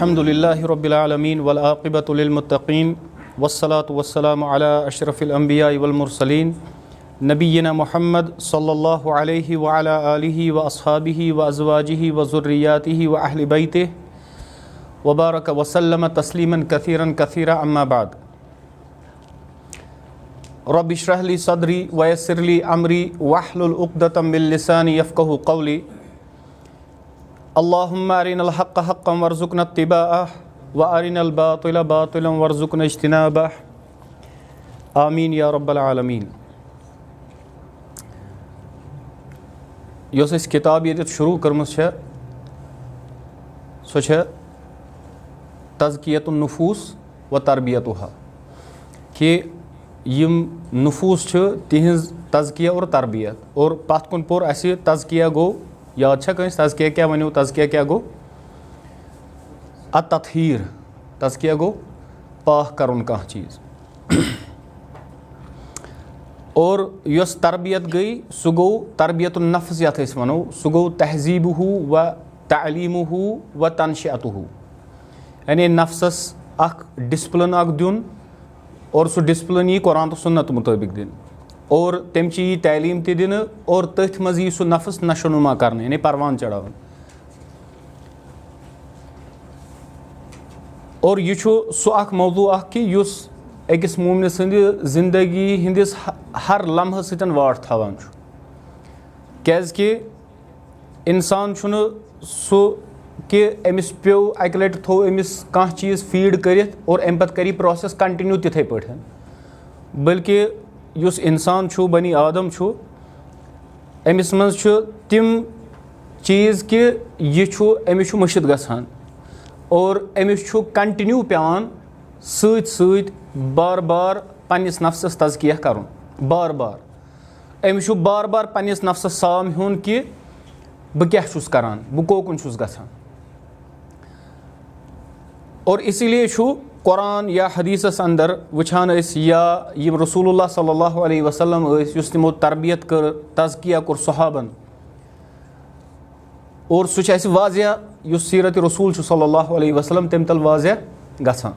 अल्हम्दुलिल्लाहि रब्बिल आलमीन वल आक़िबतु लिल मुत्तक़ीन वस्सलातु वस्सलामु अला अशरफिल अंबिया वल मुरसलीन नबिय्यिना मुहम्मद सल्लल्लाहु अलैहि व अला आलिहि व अस्हाबिहि व अज़वाजिहि व ज़ुर्रिय्यातिहि व अहलि बैतिहि व बारक व सल्लम तस्लीमन कसीरन कसीरा अम्मा बाद। रब्बि इश्रह ली सदरी व यस्सिर ली अमरी वहलुल उक़दतम मिन लिसानी यफ़क़हू क़ौली। अल्लाहुम्मा अरिनल हक़्क़ हक़्क़न वरज़ुक़ना इत्तिबाअह व अरिनल बातिला बातिलन वरज़ुक़ना इज्तिनाबह। आमीन या रब्बल आलमीन। यस किताब ये शुरू कर्म सो तज़कियतुन नुफूस व तरबियतुहा कि यम नुफूस तिहज़ तज़किया और तरबियत और पत कुन पोर असे तज़किया गो याद कंस तज़किया क्या वनो तज़किया क्या गो अत-तत्हीर तज़किया गो पाक करुन कह चीज़ और यस तरबियत गई सह गो तरबियतुन नफ्स यथ वनो सह गो तहज़ीबुहु व तालीमुहु व तनशिअतुहु यानी नफ्सस अख डिसिप्लिन अख दिन और सह डिसिप्लिन यी कुरान तो सुन्नत मुताबिक दिन और तम यी तालीम ते दिन और तथ मज यी सह नफ्स नशोनुमा करने यानी परवान चढ़ावन और यह सह अख मौजू अख कि युस अकिस मोमिन सन्द जिंदगी हंदिस हर लम्ह सतन वाट थवान कि इंसान सह कि अमिस पे अक लट थो अमिस कह चीज़ फीड करित और अम पत करी प्रोसेस कंटिन्यू तिथे पे बल्कि युस इंसान बनी आदम अमिस मज तिम चीज़ कि यह अमिस मुशिद गसान और अमिस कंटिन्यू पेवान सत सत बार बार पन्निस नफ्सस तज़किया करुन बार बार अमिस बार बार पन्निस नफ्सस साम हेन कि बह क्या करान बह कोकुन गसान और इसीलिए कुरान या हदीसस अंदर वुचान या यम रसूलुल्लाह सल्लल्लाहु अलैहि वसल्लम युस तिमो तरबियत कर तज़किया कोर सहाबन और सह वाज़िया युस सीरत रसूल सल्लल्लाहु अलैहि वसल्लम तम तल वाज़िया गसान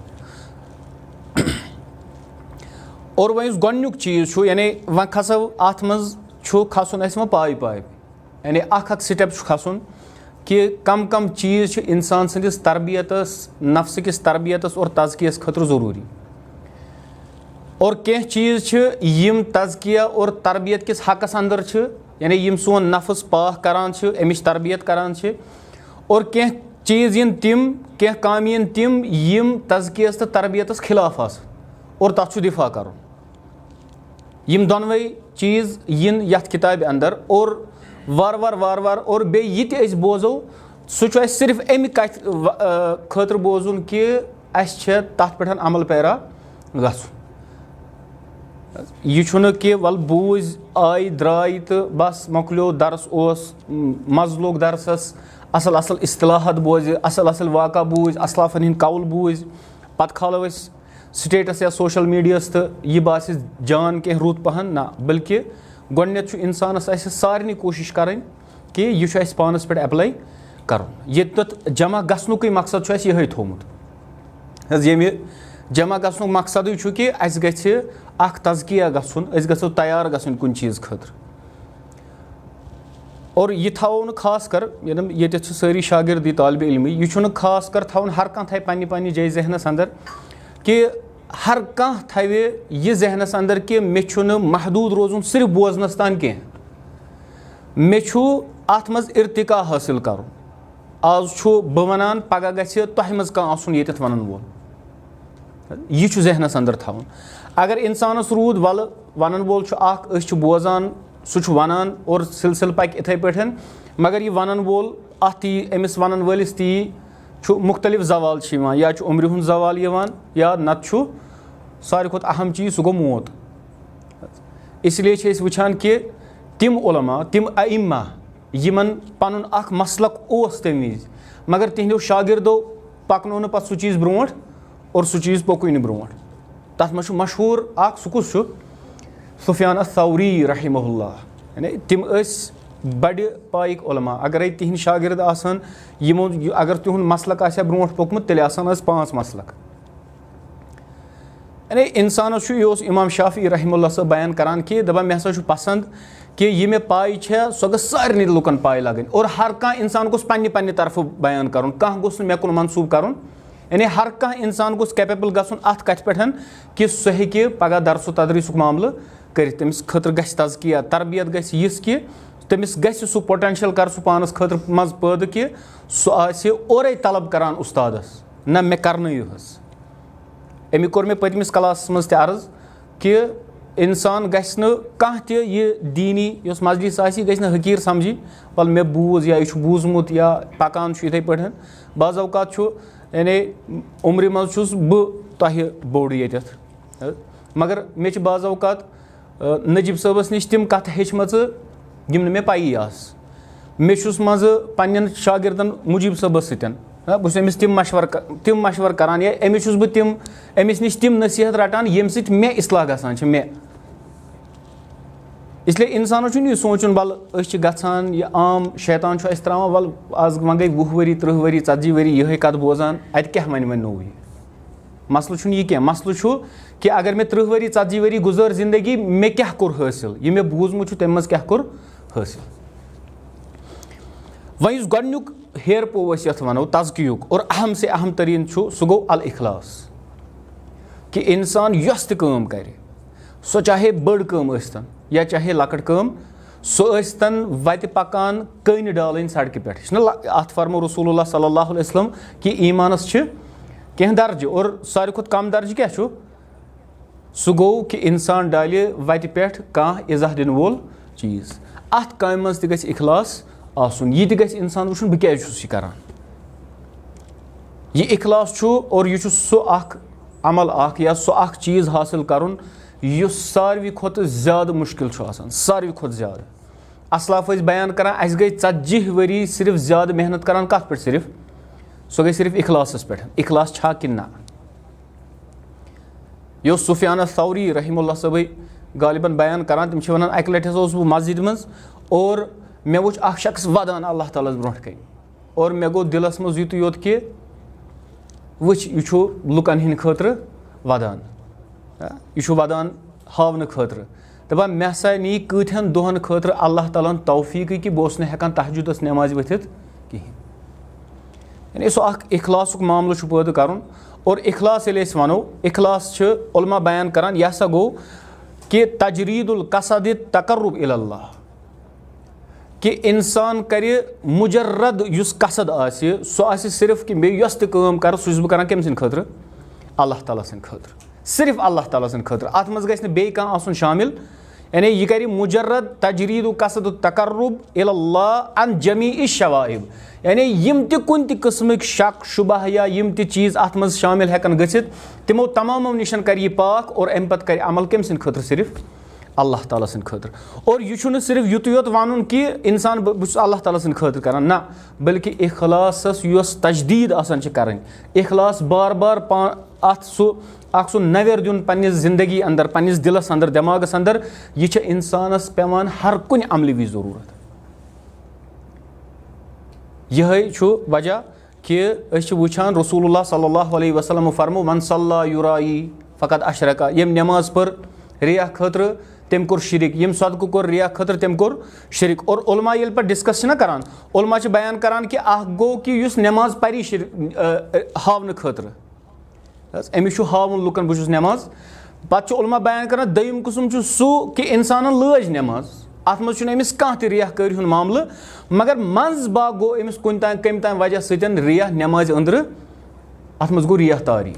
और वह गोडनुक चीज़ यानी वह खसो अत मज खसन वो पाई पाई यानी अख स्टेप खसन कि कम कम चीज़ इंसान सदिस तरबियतस नफ्स किस तरबियतस और तज़कियस खतर ज़रूरी और कह चीज़ यम तज़किया और तरबियत किस हकस अंदर यानी यम सोन नफ्स पाक करान अमिच तरबियत करान और कह चीज़ इन तिम कह काम इन तिम यम तज़कियस तो तरबियतस खिलाफ और तथ दिफा कर यम दोनवे चीज़ इन यथ किताब अंदर और वार वार वार वार और बे ये बोजो सह सिर्फ अमि कथ खतर बोजुन कि तथ पे अमल पैरा गु कि वल बूज आई द्राय तो बस मकलो दरस मज लोग दरसस असल असल इस्तिलाहत बोज असल असल वाक़ा बूज असलाफन हिंद कौल बूज पत खालो स्टेटस या सोशल मीडियास तो यह बास जान कह रूत पहन ना बल्कि गोडनेथ इंसानस सारे कोशिश करें कि यह पानस पे एप्लाई कर ये जमा गसनुक मकसद ये थोमुत ये जमा गसनुक मकसद कि अस गख तज़किया गुन गो तैयार गन कुन चीज़ खतर और यह थो खास कर ये सारी शागिर्दी तालिब इल्म यह खास कर थवन हर कह थे पन्ने पन्ने जय जहनस अंदर कि हर कह थवे यह जहनस अंदर कि मे महदूद रोजुन सिर्फ बोजनस तान कह मे अत मज इर्तिका हासिल कर आज बह वनान पगह गि तह मज कह आसन ये वन वोल यह जहनस अंदर थवन अगर इंसानस रूद वल वन वोल बोजान सह वनान और सिलसिल पक इथे पे मगर यह वन वोल अत अमिस वन वलिस ती मुख्तलिफ जवाल या उम्र हूँ जवाल या नत सारी खुद अहम चीज़ सह गो मौत इसलिए वुचान कि तिम उलमा तिम अइम्मा यमन पन अख मसलक तम विज मगर तिहदो शागिर्दो पकनो न पत सह चीज़ ब्रोट और सह चीज़ पकुई न ब्रोट तथ मज मशहूर सह कुस सुफियान अथ-थौरी रहमहुल्लाह यानी तिम बड़ पाइक उलमा अगरे तिहंद शागिर्द आसान यमो अगर तिहुंद मसलक आसे ब्रोंठ पोकमुत तेल आसान 5 मसलक यानी इंसानस यह इमाम शाफी रहमुल्लाह साहब बयान करान कि दपान मे हसा पसंद कि यह मे पाई सो गो सारे लुकन पाई लगन और हर कह इंसान गोस पन्ने पन्ने तरफ बयान कर कह गोस मे कुन मनसूब कर यानी हर कह इंसान गोस कैपेबल गन अत कथ पे कि सह हेकि पगह दरसो तदरीसुक मामल कर तमिस खतर गछ तज़किया तरबियत गछ यिस कि तमिस गछ सु पोटेंशियल कर सु पानस खतर मज पैद कि सह आसि ओरे तलब करान उस्तादस ना मे करन यहस अमी कोर मे पतमिस क्लास मज ते अर्ज कि इंसान गछ न कह ते यह दीनी यस मजलिस आसि गछ न हकीर समझी वल मे बूज या यह बूजमुत या पकान इथे पे बाज़ औकात यानी उम्र मज छुस बह तह बोड़ ये मगर मे बाज़ औकात नजीब साहबस नश तम कथ हेचम यम मे पाई आस मे मज पन्न शागिर्दन मुजीब साहबस सतन बहुत अमिस तम मशवर करान या अमिस बह अमिस नश तम नसीहत रटान यम सत मे इस्लाह गसान मे इसलिए इंसान यह सोचुन वल गसान यह आम शैतान त्रा वल आज वन गई 20 वरी 30 वरी 40 वरी यह कत बोजान अत क्या वन वो नोव मसल यह क्या मसल कि अगर मे 30 वरी 40 वरी गुजर जिंदगी मे क्या कोर हासिल यह मे बूजमुत तम मज क्या कोर हासिल वह गोडनुक हेर पो यथ वनो तज़कियुक और अहम से अहम तरीन सह गो अल इखलास कि इंसान यस तम कर सो चाहे बड़ कम स्तन या चाहे लकट कम सो वत पकान कन डालन सड़क पे अत फरमो रसूलुल्लाह सल्लल्लाहु अलैहि वसल्लम कि ईमानस कह दर्ज और सारे खुद कम दर्ज क्या सह गो कि इंसान डाले वत पे कह इज़ा दिन वोल चीज़ अत काम मज त गछ इखलास आसुन यह त गछ इंसान वुचुन बह क्या करान यह इखलास और यह सो अमल या सो चीज़ हासिल करुन युस सारवी खोत ज़्यादा मुश्किल सारवी खोत ज़्यादा असलाफ बयान करान अस गई 40 वरी सिर्फ ज़्यादा मेहनत करान कत पे सिर्फ सो गई सिर्फ इखलासस पे इखलास छा कि ना यह सुफियान थौरी रहमुल्लाह साहब गालिबन बयान करान तम वन अक लट बह मस्जिद मज और मे वो शख्स वदान अल्लाह ताला ब्रोह कन और मे गो दिलस मज युत योत कि वुच यह लुकन हिंद खतर वदान यह वदान हावन खतर दपान मे हसा नी कथन दोहन खतर अल्लाह तालान तौफीक कि बह हेकान तहज्जुदस नमाज वथित कहें यानी सो इखलासुक मामल पैद कर और इखलास ये वनो इखलास उलमा बयान करान यह हसा गो कि तजरीदुल कसद तकर्रुब इलल्लाह कि इंसान कर मुजर्रद युस कसद आसि सो आसि सिर्फ कि मे यस त काम कर सह बह करान कम सिंद खतर अल्लाह ताला सिंद खतर सिर्फ अल्लाह ताला सिंद खतर अत मज गछ बे कह आसुन शामिल यानी यह कर मुजर्रद तजरीदु कसद तकर्रुब इलल्लाह अन जमी शवाइब यानी यम त कुन त किस्म शक शुबह या यम त चीज़ अत मज शामिल हेकन गछित तिमो तमामो निशन कर यह पाक और अम पत कर अमल कम सिंद खतर सिर्फ अल्लाह ताला सिंद खतर और यह सिर्फ युत योत वन कि इंसान बह अल्लाह ताला सिंद खतर करान ना बल्कि इखलासस युस तजदीद आसान करन इखलास बार बार अत सो नवेर दिन पन्निस जिंदगी अंदर पन्निस दिलस अंदर दिमागस अंदर यह इंसानस पेवान हर कुन अमल वि जरूरत यह वजह कि वुचान रसूलुल्लाह सल्लल्लाहु अलैहि वसल्लम फरमो मन सल्ला युराई फ़कत अशरका यम नमाज पर रिया खतर तम कोर शिरिक यम सदक़ कोर रिया खतर तम कोर शिरिक और उलमा ये पे डिस्कस ना करान उलमा बयान करान कि गो कि युस नमाज परी हावन खतर अमिस हावन लुकन बहुत नमाज पे उलमा बयान करान दयम किस्म सह कि इंसान लाज नमाज अत मज अमिस कह रिया करी हुन मामल मगर मंज बाग गो अमिस कुन कम तान वजह सतन रिया नमाज अंदर अत मज गो रिया तारी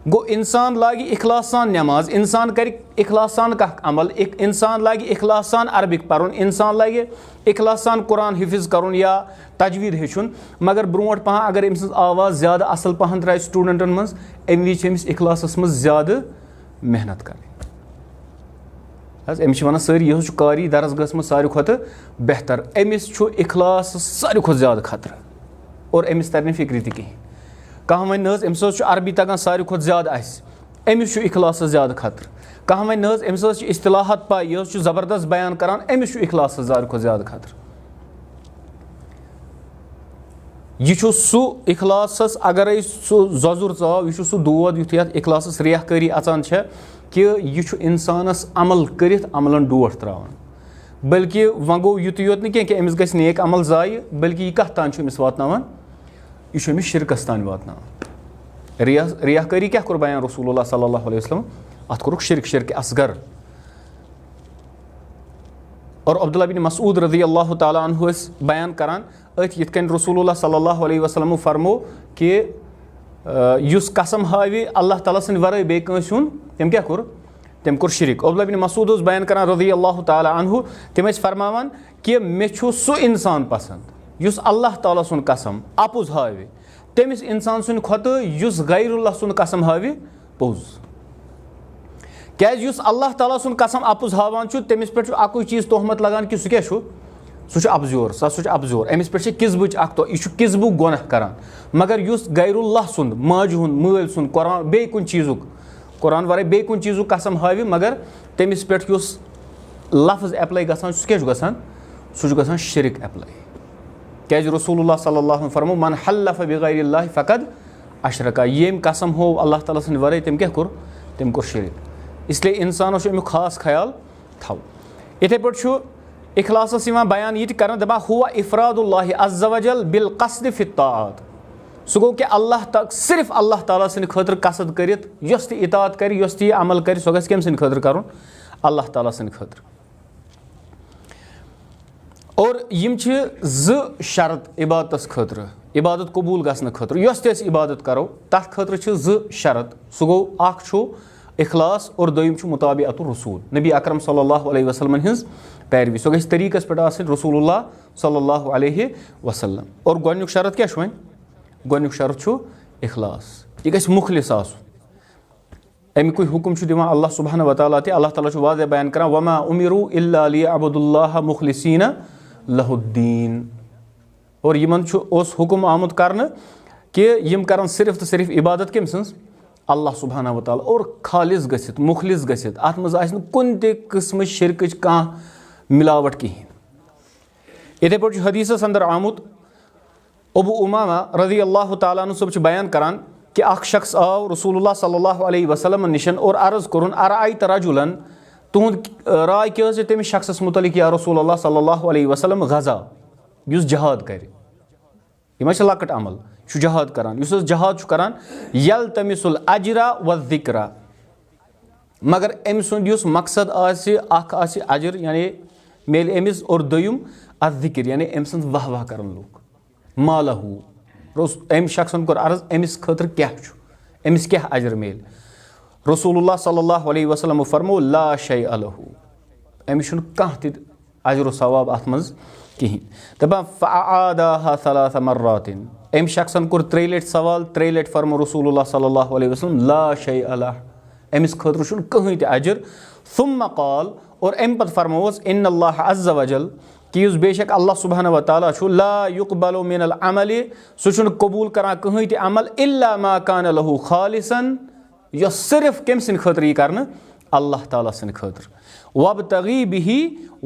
गो इंसान लागी इखलास सान नमाज इंसान कर इखलास सान कह अमल इंसान लागी इखलास सान अरबिक पढ़न इंसान लागी इखलास सान कुरान हिफिज करुन या तजवीद हेचुन मगर ब्रोट पह अगर अम आवाज़ ज़्यादा असल पहन द्राय स्टूडेंटन मज अमिस अमिस इखलासस मज ज़्यादा मेहनत कर अमिस वन सारी यह कारी दरसगह मज सारे खुद बेहतर अमिस इखलास सारे खुद ज़्यादा खतर और अमिस तर फिक्र त कहें कह वन अमिस अरबी तगान सारे खुद ज़्यादा अमिस इखलास ज़्यादा खतर कहाँ वह नज अम्स इस्तिलाहत पाई यह ज़बरदस्त बयान करान अमिस इखलास ज़ार खो ज़्यादा खतर यह सू इखलास अगर सू जजुर चाव यह सू दोद युथ ये इखलास रियाकारी अचान कि यह इंसानस अमल कर अमलन डोट त्रावान बल्कि वह गो युत योत नहीं कि अमिस गस नेक अमल ज़ाय बल्कि यह कत तान वातनावान यह अमिस शिरकस तान वातनावान रियाकारी क्या कोर बयान रसूलुल्लाह सल्लल्लाहु अलैहि वसल्लम अत कोरुक शिरक असगर और अब्दुल्लाह बिन मसूद रज़ी अल्लाह ताला अन्हु बयान करान अत यिथ कन रसूलुल्लाह सल्लल्लाहु अलैहि वसल्लम फरमो कि युस कसम हावि अल्लाह ताला सन्द वरै बे कंस हुन तम क्या कोर तम कोर शिरक अब्दुल्लाह बिन मसूद बयान करान रज़ी अल्लाह ताला अन्हु तम फरमावान कि मे छु सु इंसान पसंद युस अल्लाह ताला सुन कसम आपुज हावि तमिस इंसान सुन खत युस गैरुल्लाह सुन कसम हावि पोज क्या युस अल्लाह ताला सुन कसम आपुज हावान तमिस पे अकु चीज तोहमत लगान कि क्या सह अबजोर सह अबजोर अमिस पे किस्बुच यह किस्बु गुनाह करान मगर युस गैरुल्लाह सुन माज हुन मल सुन कुरान बे कुन चीजुक कुरान वरै बे कुन चीजुक कसम हावि मगर तमिस पे युस लफ्ज एप्लाई गसान क्या गसान सह गसान शिरक एप्लाई क्या रसूलुल्लाह सल्लल्लाहु अलैहि वसल्लम फरमो मन हल्लफ बिगैरिल्लाहि फकद अशरका येम कसम हो अल्लाह ताला सन्द वरै तम क्या कोर तम कोर शिरक इसलिए इंसानो अमुक खास ख्याल थो इथे पे इखलासस बयान ये कर दपा हुआ इफरादुल्लाहि अज़्ज़ वजल बिल क़स्द फि ताआत सह गो कि अल्लाह सिर्फ अल्लाह ताला सन्द खतर कसद करित यस ति इताअत कर यस ति अमल कर सह गस कम सन्द खतर करुन अल्लाह ताला सन्द खतर और यम ज शर्त इबादत खतर इबादत कबूल गसन खतर यस ति इबादत करो तथ खतर ज शर्त सह गो अख इखलास और दोयम मुताबिअतुर रसूल नबी अकरम सल्लल्लाहु अलैहि वसल्लम हिंस पैरवी सह गई तरीकस पे रसूलुल्लाह सल्लल्लाहु अलैहि वसल्लम और गोडनुक शरत क्या वन गोडनुक शरत इखलास यह गई मुखलिस अमुक हुकुम दिवान अल्लाह सुब्हानहु व तआला अल्लाह ताला वाज़ह बयान करान वमा उमिरु इल्ला लियअबुदुल्लाह मुखलिसीन लहुद्दीन और यमन हुकुम आमुत करने कि यम करन सिर्फ तो सिर्फ इबादत कम सन्स अल्लाह सुब्हानहु व तआला और खालिस गसित मुखलिस गसित अत मज आसि नह कुन ते किस्म शिरकच कांह मिलावट कहीं इथे पे हदीसस अंदर आमुत अबू उमामा रज़ी अल्लाह ताला अन्हु सब बयान करान कि अख शख्स आव रसूलुल्लाह सल्लल्लाहु अलैहि वसल्लम निशन और अर्ज करुन अराअयत रजुलन तुहद राय क्या तमिस शख्सस मुतलिक या रसूलुल्लाह सल्लल्लाहु अलैहि वसल्लम गज़ा युस जहाद कर यह लकट अमल जहाद करान युस जहाद करान यल तमिसुल अजरा व ज़िक्रा मगर अम सुंद युस मकसद आसि अजर यानी मेल अमिस और दोयम अज़िक्र यानी अम सन्द वाह वाह करन लोग मालहू अम शख्सन कोर अर्ज अमिस खतर क्या अमिस क्या अजर मेल रसूलुल्लाह सल्लल्लाहु अलैहि वसल्लम फरमो ला शै अलहू अमिस कह अजर सवाब अत मज कहीं दपान फ़अआदाहा सलास मर्रातिन अम शख्सन कोर 3 लट सवाल 3 लट फरमो रसूलुल्लाह सल्लल्लाहु अलैहि वसल्लम ला शै अलह अमिस खतर कहीं ते अजर सुम्मा क़ाल और अम पत फरमोस इन्नल्लाह अज़्ज़ वजल कि बेशक अल्लाह सुब्हानहु व तआला ला युक़बलु मिनल अमलि सह कबूल करान कहीं ते अमल इल्ला मा कान लहू खालिसन यह सिर्फ कम सन्द खतर यह करना अल्लाह ताला सन्द खतर वब्तगी बिही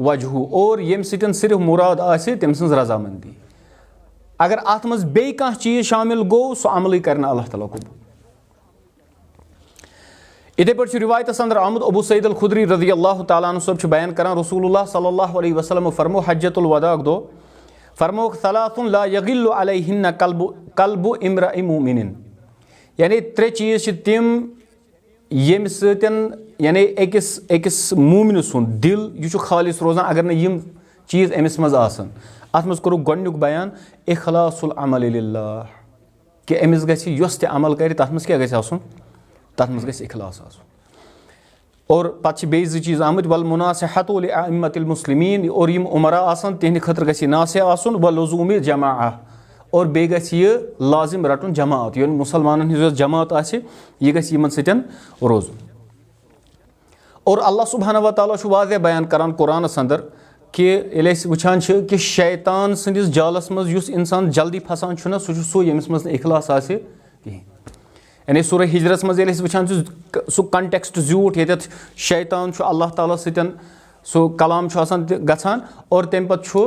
वजहू और यम सतन सिर्फ मुराद आसे तम सन्ज रजामंदी अगर अत मज बे कह चीज शामिल गो सह अमल करना अल्लाह ताला कबूल इथे पे रिवायत अंदर आमुद अबू सईद अल खुदरी रज़ी अल्लाह ताला अन्हु सब बयान करान रसूलुल्लाह सल्लल्लाहु अलैहि वसल्लम फरमो हज्जतुल वदा दो फरमो सलासुन ला यगिल्लु अलैहिन्ना कल्बु इम्राइ मुमिनिन यानी 3 चीज तिम यम सतन यानी अकिस मुमिन सुन दिल यह खालिस रोजान अगर न यम चीज अमिस मज आसन अत मज कोरुक गोडनुक बयान इखलासुल अमल लिल्लाह कि अमिस गछि यस ते अमल कर तथ मज क्या गछि आसन तथ मज गछि इखलास आसन और पत्त बे 2 चीज आमत वल मुनासिहतु लिअइम्मतिल मुस्लिमीन और यम उमरा आसन तिहंद खतर गछि नासिह आसन व लुज़ूमि जमाअह और बे गछि यह लाजिम रटुन जमात ये मुसलमानन हिज जमात आसे यह गछि यमन सतन रोजुन और अल्लाह सुब्हानहु व तआला वाज़ह बयान करान कुरान अंदर कि वुचान कि शैतान सन्दिस जालस मज युस इंसान जल्दी फसान सह सो यमिस मज इखलास आसे कहीं यानी सूरह हिजरस मज वुचान सह कंटेक्स्ट झूठ ये शैतान अल्लाह ताला सतन सो कलाम गसान और तम पे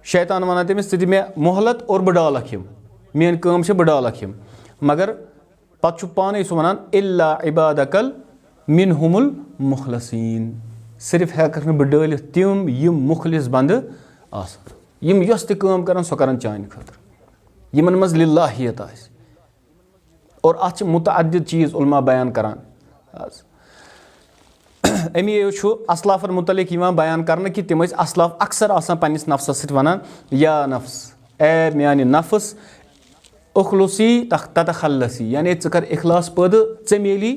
शैतान वनान तमिस दी मे मोहलत और बह डालक यम मेन काम बह डालक यम मगर पे पाने सह वनान इल्ला इबादकल मिनहुमुल मुखलसीन सिर्फ हेकक बह डालित तिम यम मुखलिस बंद आसान यम यस ति काम करन सो करन चान खतर यमन मज लिल्लाहियत आस और अत मुतअद्दिद चीज़ उलमा बयान करान अमी असलाफन मुतलिक बयान करना कि तिम असलाफ अक्सर आसान पन्निस नफ्सस सत वनान या नफ्स ए म्यानि नफ्स उखलुसी ततखल्लसी यानी ज़ कर इखलास पैद ज़े मेली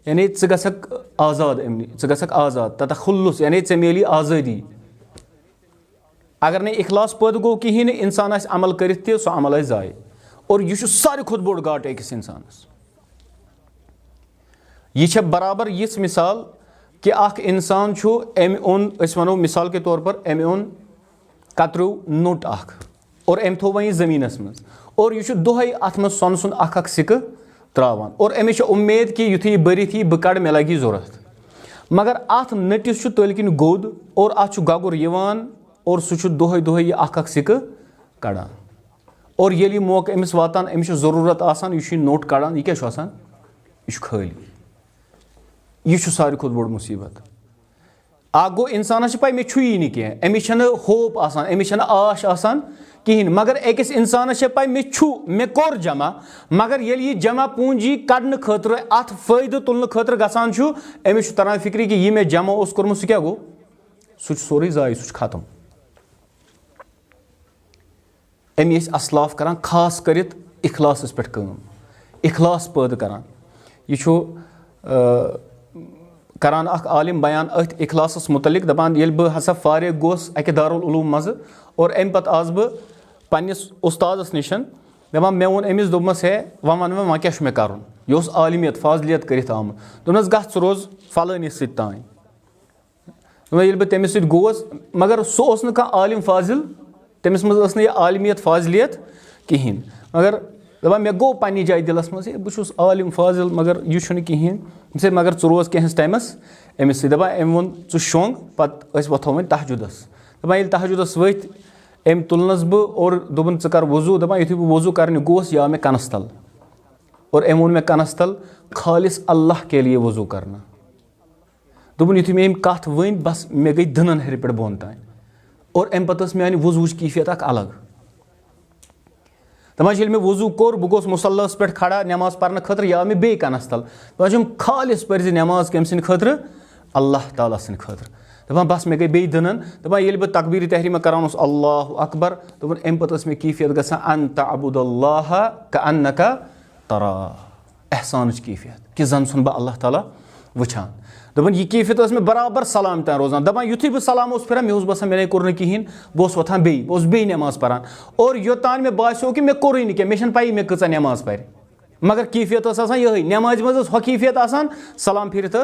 यानी ज़ गसक आज़ाद अमनि ज़ गसक आज़ाद ततखुल्लुस यानी ज़े मेली आज़ादी अगर नहीं इखलास पैद गो कहें इंसान आस अमल करित सो अमल आस ज़ाय और यह सारे खुद बोड़ घाट अकिस इंसानस यह बराबर यिस मिसाल कि अख इंसान अम ओन वनो मिसाल के तौर पर अम ओन कतरु नोट अख और अम थो वह ज़मीनस मज और यह दोहे अत मज सोन सुन अख सिक्क त्रावान और अमिस उम्मीद कि युथ यह भरित यह बह कड़ मे लगी जरूरत मगर अत नटिस तल किन गोद और अत गगुर यवान और सह दोहे दोहे यह अख सिक्क कड़ान और ये मौका अमिस वातान अमिस ज़रूरत आसान यह नोट कड़ान यह क्या आसान यह खाली यह सारे खुद बोड़ मुसीबत अख गो इंसानस पे मे छुई नी कह अमिस होप आसान अमिस आश आसान कहें मगर अकिस इंसानस पे मे कोर जमा मगर ये यह जमा पूंजी कड़न खतर अत फायदे तुलने खतर गसान अमिस तरह फिक्री कि यह मे जमा उस कोर्मुत सह क्या गो सह सोरे जाय सह खत्म अमी असलाफ करान खास करित इखलास पे काम इखलास पैद करान यह करान अख आलिम बयान अथ इखलास मुतलिक दपान ये बह हसा फारिग गोस अकि दारुल उलूम मज और अम पत आस बह पन्निस उस्तादस निशन दपान मे वोन अमिस दोपमस है वह वन वह क्या मे कर यह आलिमियत फाजलियत करित आमुत दोपनस गह रोज फलानिस सत तान ये बह तमिस सत गोस मगर सह न कह आलिम फाजिल तमिस मज यह आलिमियत फाजलियत कहें मगर दपान मे गो पन्नी जाय दिलस मज बहुत आलिम फाजिल मगर यह कहें मगर रोज कैंस टाइमस अमिस दपान अम वोन शोंग पे वथो वो तहजुदस दपान ये तहजुदस वथ अम तुलनस बह और दोपन ज कर वजू दपान युथु बह वजू करने गोस या मे कनस तल और अम वोन मे कनस तल खालिस अल्लाह के लिए वजू करना दोपन युथु मे कथ वन बस मे गई दनन हेर पे बोन तान और अम पे मानी वजूच कैफियत अलग दपान ये मे वजू कोर बह गोस मुसल्लस पे खड़ा नमाज पढ़ने खतर या मे बे कनस तल दपान खालिस पर नमाज कम सद खतर अल्लाह ताला सद खतर दपान बस मे गई बे दनन दपान ये बह तकबीर तहरीम करान अल्लाहु अकबर दोपन अम पे मे कैफियत गसान अन तअबुदल्लाह कअन्नका तरा एहसान कैफियत कि जन सुन बह अल्लाह ताला वुचान दपान यह कैफियत मे बराबर सलाम तान रोजान दपान युथु बह सलाम फिर मे बसान मे कोर कहें बह वोथान बे नमाज पढ़ान और योतान मे बासो कि मे कोर कह मे पी मे कचा नमाज पर मगर कैफियत यही नमाज मज हो कैफियत आसान सलाम फिरत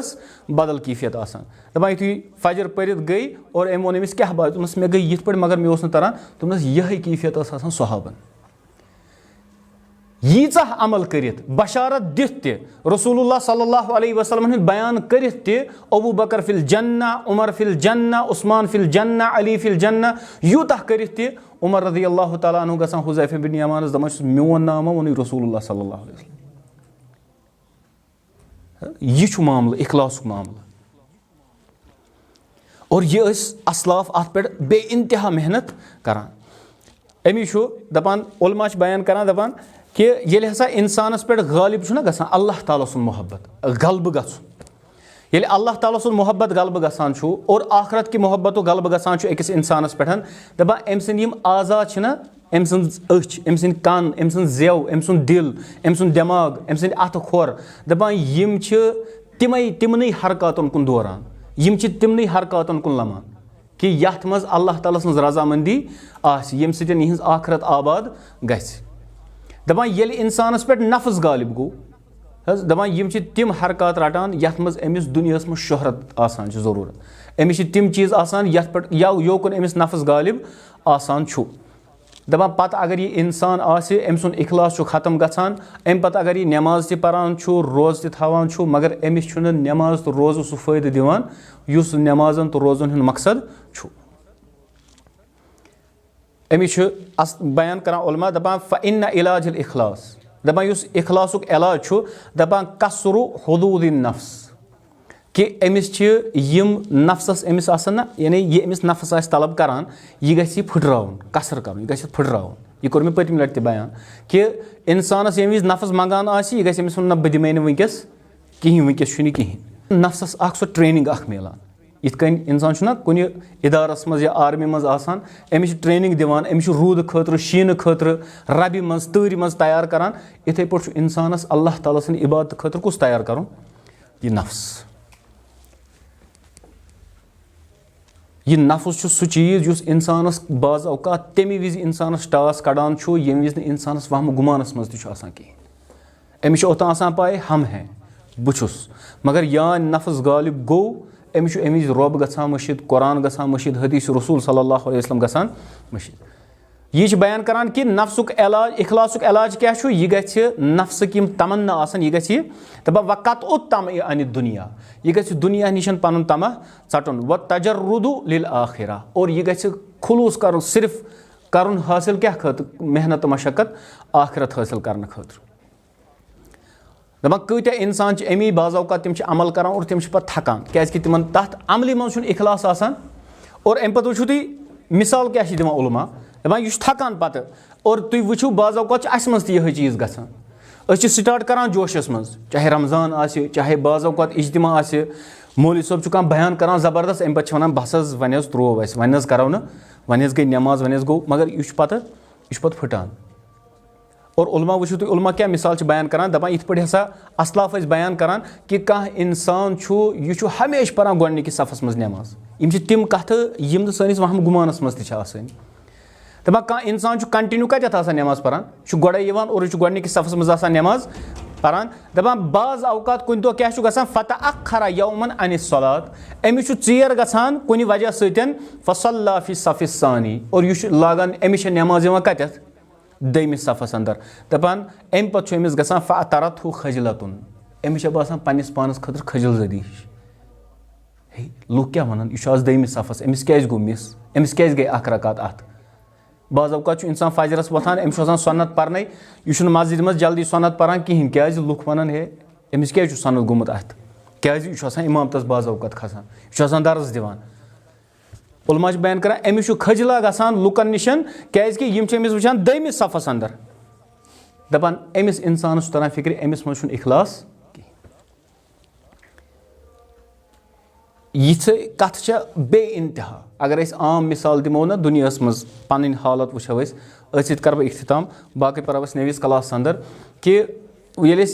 बदल कैफियत आसान दपान युथु फजर पढ़ गई और अम वोन अमिस क्या बात दोपनस मे गई ये मगर मे तरह दोपनस यही कैफियत आसान सहाबन यीचा अमल करित बशारत दित रसूलुल्लाह सल्लल्लाहु अलैहि वसल्लम बयान करित अबू बकर फिल जन्ना उमर फिल जन्ना उस्मान फिल जन्ना अली फिल जन्ना यूतः करित उमर रज़ियल्लाहु तआला अन्हु गसान हुज़ैफा बिन यमानस दमस मोन नाम वोन रसूलुल्लाह सल्लल्लाहु अलैहि वसल्लम यह मामला इखलास मामला और यह असलाफ अत पे बे इंतहा मेहनत करान अमी दपान उलमा बयान करान दपान कि ये हसा इंसानस पे गालिब गसान अल्लाह ताला सुन मोहब्बत गलब गल अल्लाह ताला सुन मोहब्बत गलब गसान और आखरत की मोहब्बत गलब गसान अकिस इंसानस पे दपान अम सम आज़ाद अम सच अम सद कान अम सद जेव अम सद दिल अम सद दिमाग अम सद अत खोर दपान तिमन हरकतन कुन दौरान तिमन हरकतन कुन लमान कि यथ मज अल्लाह ताला सज रजामंदी यम सहिज आखरत आबाद गस दपान ये इंसानस पे नफ्स गालिब गो दपान तिम हरकत रटान यथ मज अमिस दुनियास मज शोहरत आसान जरूरत अमिस तिम चीज़ आसान यथ पे योकुन अमिस नफ्स गालिब आसान दपान पत्त अगर यह इंसान आसे अम सुन इखलास खत्म गछान अम पत्त अगर यह नमाज ति परान रोज ति थवान मगर अमिस छुन नमाज तो रोज़ सह फायदे दिवान युस नमाजन तो रोजन हुंद मकसद छु। अमिस बयान करान उलमा दपान फ़इन्न इलाजुल इखलास दपान युस इखलासुक इलाज छु दपान कसरु हुदूदिन नफ्स कि अमिस यम नफ्सस अमिस आसन ना यानी ये अमिस नफ्स आस तलब करान यह गछि फुटराउन कसर कर यह गछि फुटराउन यह कोर मे पतम लटि बयान कि इंसानस यम विज नफ्स मंगान आसि यह गछि अमिस वन बह दिमै न वंकस कहीं वंकस छु कहीं नफ्सस सो ट्रेनिंग मिलान इत कन इंसान छुना कुन इदारस मज या आर्मी मज आसान अमिस ट्रेनिंग दिवान अमिस रूद खतर शीन खतर रबि मज तरी मज तैयार करान इथे पे इंसानस अल्लाह ताला सन इबादत खतर कुस तैयार करुन यह नफ्स यह नफ्स सह चीज युस इंसानस बाज औकात तमी विज इंसानस टास कड़ान यम विज इंसानस वहम गुमानस मज कहीं अमिस ओतान पाए हम हैं बुछुस मगर यान नफ्स गालिब गो अमिस अमिज रब गछान मशीद कुरान गछान मशीद हदीस रसूल सल्लल्लाहु अलैहि वसल्लम गछान मशीद यह बयान करान कि नफ्सुक इलाज इखलासुक इलाज क्या यह गछि नफ्सक यम तमन्ना आसन यह गछि दपा वक़त तम अन दुनिया यह गछि दुनिया निशन पनुन तमा चटुन व तजर्रुदु लिल आखिरा और यह गछि खुलूस कर सिर्फ करुन हासिल क्या खत मेहनत मशक्कत आखिरत हासिल करने खतर दपान कत्या इंसान अमी बाज़ औकात तिम अमल करान और तिम पे थकान क्या तिमन तथ अमल मज इखलास आसान और अम पे वो तुम मिसाल क्या दिवान उलमा दपान यह थकान पे और तुम वो बाज़ औकात अस मज यह चीज़ गसान स्टार्ट करान जोशस मज चाहे रमज़ान आसे चाहे बाज़ औकात इज्तिमा आसे मौलवी साहब कह बयान करान ज़बरदस्त अम पे वन बस वन त्रोव अस वन करो न वन गई नमाज वन गो मगर यह पे फुटान और उलमा वो तुम उलमा क्या मिसाल बयान करान दपान इत पे हसा असलाफ बयान करान कि कह इंसान यह हमेशा परान गोडनिकिस सफस मज नमाज यम तिम कथ यम सनिस वहम गुमानस मज तसान दपान कह इंसान कंटिन्यू कत नमाज परान गोड़े और यह गोडनिकिस सफस मज नमाज परान दपान बाज़ औकात कुन दो क्या गसान फतअखरा यौमन अनिस सलात अमिस चेर गसान कुन वजह सतन फसल्ला फी सफिस सानी और यह लागान अमिस नमाज कत दमिस सफस अंदर दपान अम पे अमिस गसान फ़अतरत खजलतुन अमिस बसान पन्निस पानस खतर खजल जदी लूक क्या वन यह दमिस सफस अमिस क्या गो मिस अमिस क्या गई अख रकात अत बाज़ औकात इंसान फजरस वथान अमिस सन्नत पर्न यह मस्जिद मज जल्दी सन्नत परान कहीं क्या लूक वन हे अमिस क्या सन्नत गोमुत अत क्या इमाम तस बाज़ औकात खसान यह दर्ज दिवान उलमा बयान करान अमिस खजला गसान लुकन निशन क्या अमिस वुचान दमिस सफस अंदर दपान अमिस इंसानस तरह फिक्र अमिस मज इखलास यह कथ बे इंतहा अगर आम मिसाल दिमो ना दुनिया मज पन हालत वो अत कर बह इख्तिताम बाकी पर नवीस क्लास अंदर कि ये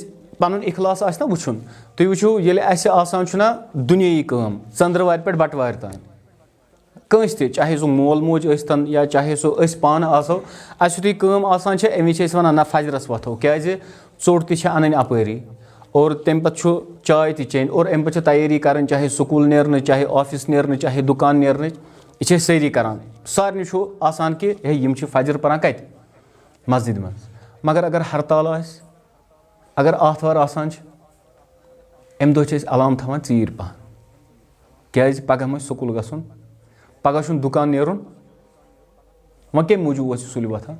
पन इखलास ना वुचन तुम वो ये दुनियाई काम चंद्रवार पे बटवार तान कंस ते चाहे सो मोल मोज स्तन या चाहे सो पान आसो तुम अमी वन ना फजरस वथो क्या चोट ते अन अपरी और तम पे चाय ते चेन और अम पे तैयारी कर चाहे स्कूल नेरन चाहे ऑफिस नेरन चाहे दुकान नेरन यह सारी करान सारे आसान कि यम फजर परान कत मस्जिद मज मगर अगर हड़ताल अगर आतवार आसान अम दो अलाम थवान चीर पहन क्या पगह मज स्कूल गसन पगह दुकान नेरुन वह कम मूजूब सुल वथान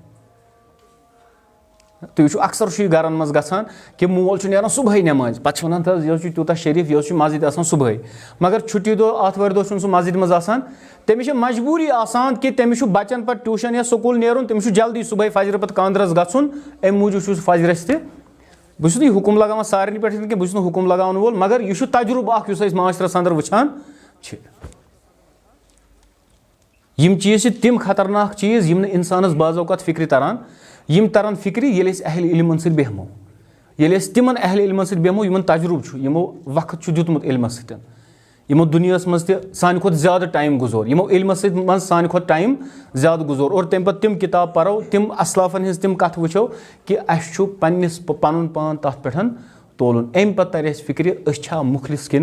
तुम वो अक्सर गरन मज गसान कि मोल नेरान सुबह नमाज पे वन यह तूत शरीफ यह मस्जिद आसान सुबह मगर छुट्टी दो आतवार दो सह मस्जिद मज आसान तमिस मजबूरी आसान कि तमिस बच्चन पे ट्यूशन या स्कूल नेरुन तमिस जल्दी सुबह फजर पे कांद्रस गन अम मूजूब फजरस तह बहुत हुकुम लगान सारे पे कि बहुत हुकुम लगान वोल मगर यह तजुर्बह माशरस अंदर वुचान यम चीज़ तिम खतरनाक चीज़ यम इंसानस बाज़ औकात फिक्र तरान यम तरन फिक्र ये अहल इल्मन सत बेहमो ये तिमन अहल इल्मन सत बेहमो यमन तजुर्ब यमो वक्त दुतमुत इल्मस सत यमो दुनिया मज सान खुद ज्यादा टाइम गुजोर यमो इल्मस मज सान खुद टाइम ज्यादा गुजोर और तम पे तिम किताब पढ़ो तिम असलाफन हज तिम कथ वो कि पन्निस पन पान तथ पे तोलन अम पे तर फिक्र मुखलिस कि